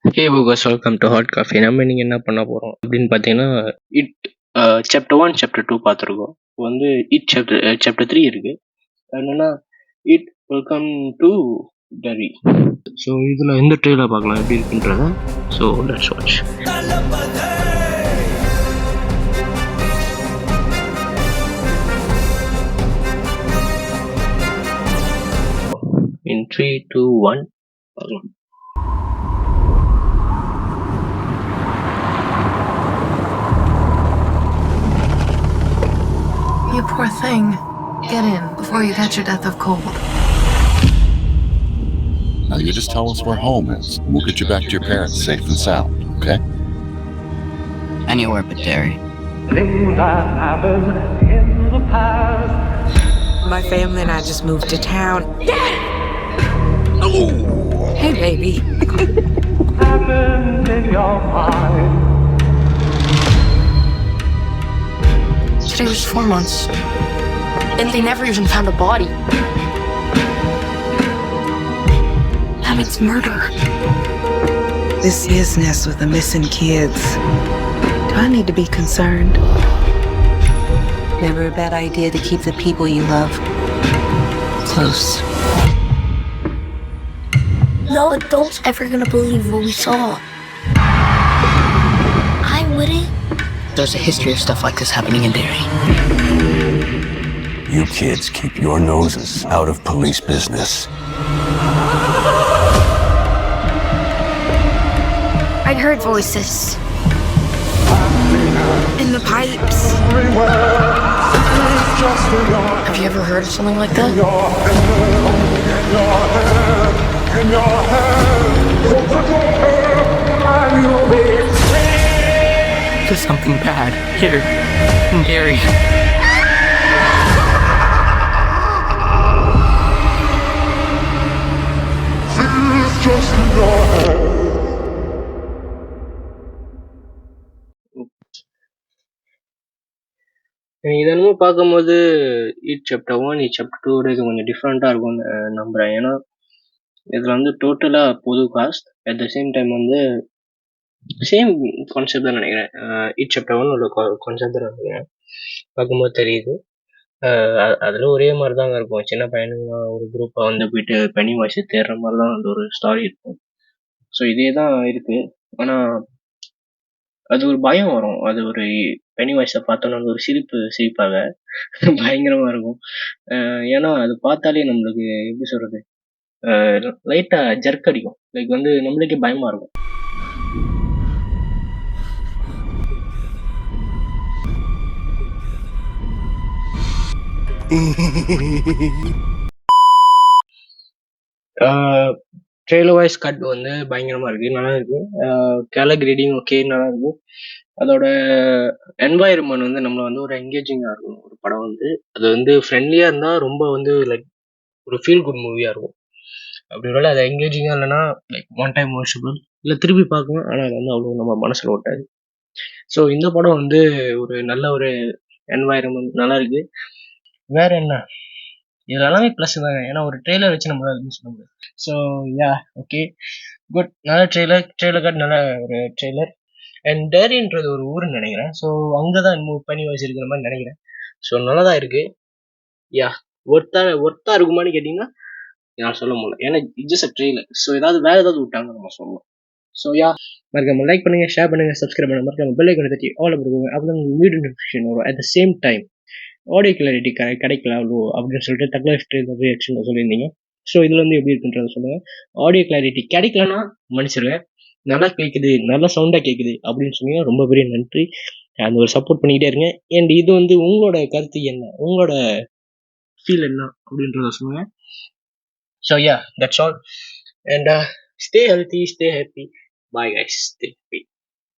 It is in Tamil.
Hey folks, welcome to hot coffee. நம்ம இன்னைக்கு என்ன பண்ண போகிறோம் அப்படின்னு பார்த்தீங்கன்னா, இட் சாப்டர் 1 சாப்டர் 2 பார்த்துருக்கோம். இப்போ வந்து இட் சாப்டர் 3 இருக்குது. என்னென்னா இட் வெல்கம் டு டரி. ஸோ இதில் எந்த ட்ரெயிலர் பார்க்கலாம் எப்படி இருக்குன்றத. So let's watch. இன் 3, 2, 1 பார்க்கலாம். You poor thing. Get in before you catch your death of cold. Now you just tell us where home is. We'll get you back to your parents safe and sound, okay? Anywhere but Derry. Things that happened in the past. My family and I just moved to town. Oh! Hey, baby. Happened in your mind. Today was 4 months. And they never even found a body. That means murder. This business with the missing kids. Do I need to be concerned? Never a bad idea to keep the people you love close. No adult's ever gonna believe what we saw. I wouldn't. There's a history of stuff like this happening in Derry. You kids keep your noses out of police business. I heard voices. In the pipes. Have you ever heard of something like that? There's something bad here in Derry. இதெல்லாம் பார்க்கும்போது இட் சாப்டர் 1 இட் சாப்டர் 2 இது கொஞ்சம் டிஃப்ரெண்ட்டாக இருக்கும்னு நம்புகிறேன். ஏன்னா இதில் வந்து டோட்டலாக புது cost, at the same time வந்து சேம் கான்செப்ட் தான் நினைக்கிறேன். இட் சாப்டர் 1 உள்ள கான்செப்ட் தான் நினைக்கிறேன். பார்க்கும்போது தெரியுது. அதில் ஒரே மாதிரி தாங்க இருக்கும். சின்ன பையனுங்க ஒரு குரூப்பாக வந்து போயிட்டு பெனி வாய்ஸை தேடுற மாதிரி தான் அந்த ஒரு ஸ்டாரி இருக்கும். ஸோ இதே தான் இருக்குது. ஆனால் அது ஒரு பயம் வரும். அது ஒரு பெனி வாய்ஸை பார்த்தோன்னா அது ஒரு சிரிப்பாக பயங்கரமாக இருக்கும். ஏன்னா அது பார்த்தாலே நம்மளுக்கு எப்படி சொல்கிறது, லைட்டாக ஜர்க் அடிக்கும். லைக் வந்து நம்மளுக்கே பயமாக இருக்கும். ட்ரெய்லர் வாய்ஸ் கட் வந்து பயங்கரமாக இருக்குது, நல்லா இருக்குது. கேலக் ரீடிங் ஓகே, நல்லா இருக்குது. அதோட என்வாயர்மெண்ட் வந்து நம்மளை வந்து ஒரு என்கேஜிங்காக இருக்கும். ஒரு படம் வந்து அது வந்து ஃப்ரெண்ட்லியாக இருந்தால் ரொம்ப வந்து லைக் ஒரு ஃபீல் குட் மூவியாக இருக்கும். அப்படி ஒரு அது என்கேஜிங்காக இல்லைன்னா லைக் ஒன் டைம் வாட்சபிள், இல்லை திருப்பி பார்க்கணும், ஆனால் அது வந்து அவ்வளோ நம்ம மனசில் ஓட்டாது. ஸோ இந்த படம் வந்து ஒரு நல்ல ஒரு என்வாயர்மெண்ட் நல்லா இருக்குது. வேறு என்ன, இதில் எல்லாமே ப்ளஸ் தாங்க. ஏன்னா ஒரு ட்ரெய்லர் வச்சு நம்மளால எதுவும் சொல்ல முடியாது. ஸோ யா ஓகே குட், நல்ல ட்ரெய்லர் கார்டு, நல்ல ஒரு ட்ரெய்லர். அண்ட் டேரின்றது ஒரு ஊருன்னு நினைக்கிறேன். ஸோ அங்கே தான் பெனி வாய்ஸ் இருக்கிற மாதிரி நினைக்கிறேன். ஸோ நல்லா தான் இருக்குது. யா ஒர்த்தாக இருக்குமான்னு கேட்டிங்கன்னா நான் சொல்ல முடியல, ஏன்னா it's just a trailer. So ஏதாவது வேறு ஏதாவது விட்டாங்க நம்ம சொல்லலாம். ஸோ யா மறக்காம லைக் பண்ணுங்கள், ஷேர் பண்ணுங்கள், சப்ஸ்கிரைப் பண்ணுங்கள், மறக்காம பெல் ஐக்கானை தட்டி ஆல் பண்ணுங்க. அப்போ தான் வீடியோ நோட்டிஃபிகேஷன் வரும். At the same time audio clarity கிடைக்கல அவ்வளோ அப்படின்னு சொல்லிட்டு தக்லைஃப் ரியாக்ஷன் சொல்லியிருந்தீங்க. ஸோ இதில் வந்து எப்படி இருக்குன்றத சொல்லுங்கள். ஆடியோ கிளாரிட்டி கிடைக்கலன்னா மன்னிச்சிருவேன். நல்லா கேட்குது, நல்லா சவுண்டாக கேட்குது அப்படின்னு சொன்னீங்கன்னா ரொம்ப பெரிய நன்றி. அந்த ஒரு சப்போர்ட் பண்ணிக்கிட்டே இருங்க. அண்ட் இது வந்து உங்களோட கருத்து என்ன, உங்களோட ஃபீல் என்ன அப்படின்றத சொல்லுங்கள். So yeah that's all. And stay healthy, stay happy. Bye guys, stay happy.